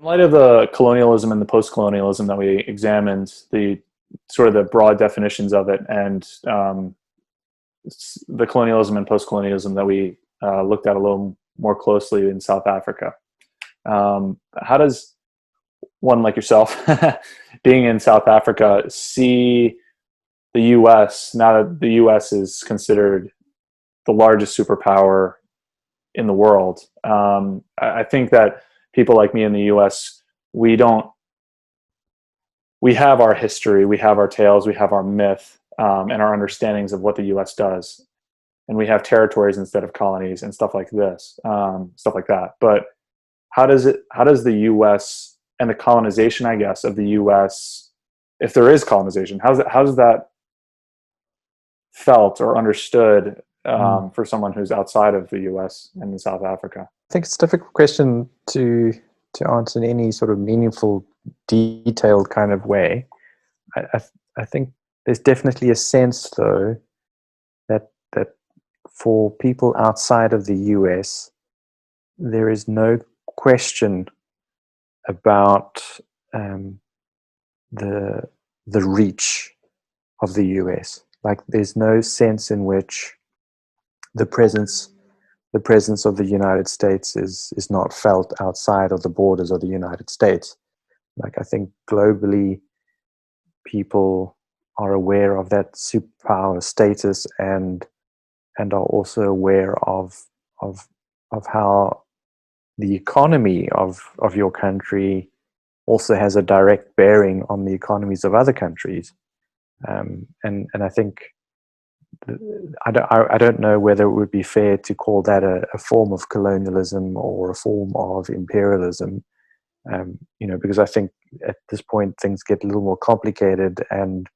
light of the colonialism and the post-colonialism that we examined, the sort of the broad definitions of it, and the colonialism and post-colonialism that we looked at a little more closely in South Africa. How does one like yourself, being in South Africa, see the U.S. now that the U.S. is considered the largest superpower in the world? I think that people like me in the U.S., we have our history, we have our tales, we have our myth, and our understandings of what the U.S. does, and we have territories instead of colonies and stuff like this, stuff like that. But how does the U.S. and the colonization, I guess, of the U.S., if there is colonization, how's that felt or understood for someone who's outside of the U.S. and in South Africa? I think it's a difficult question to answer in any sort of meaningful, detailed kind of way. I think there's definitely a sense, though, that for people outside of the U.S., there is no question about the reach of the U.S. Like, there's no sense in which the presence of the United States is not felt outside of the borders of the United States. Like, I think globally, people are aware of that superpower status and are also aware of how the economy of your country also has a direct bearing on the economies of other countries. And I think I don't know whether it would be fair to call that a form of colonialism or a form of imperialism, because I think at this point things get a little more complicated, and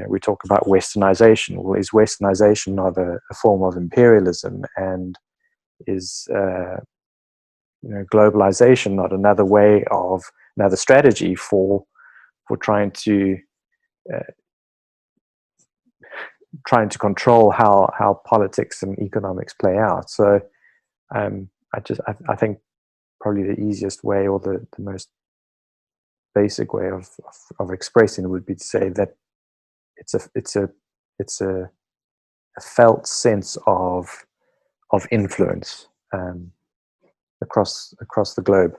we talk about westernization. Well, is westernization not a form of imperialism, and is globalization not another strategy for trying to control how politics and economics play out? So I think probably the easiest way, or the most basic way of expressing it, would be to say that it's a felt sense of influence across the globe.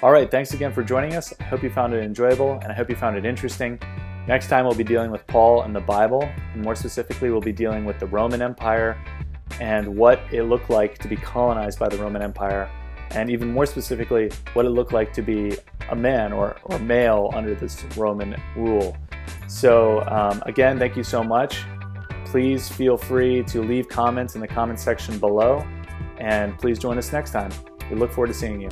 All right, thanks again for joining us. I hope you found it enjoyable, and I hope you found it interesting. Next time we'll be dealing with Paul and the Bible, and more specifically we'll be dealing with the Roman Empire and what it looked like to be colonized by the Roman Empire, and even more specifically what it looked like to be a man or male under this Roman rule. So again, thank you so much. Please feel free to leave comments in the comment section below, and please join us next time. We look forward to seeing you.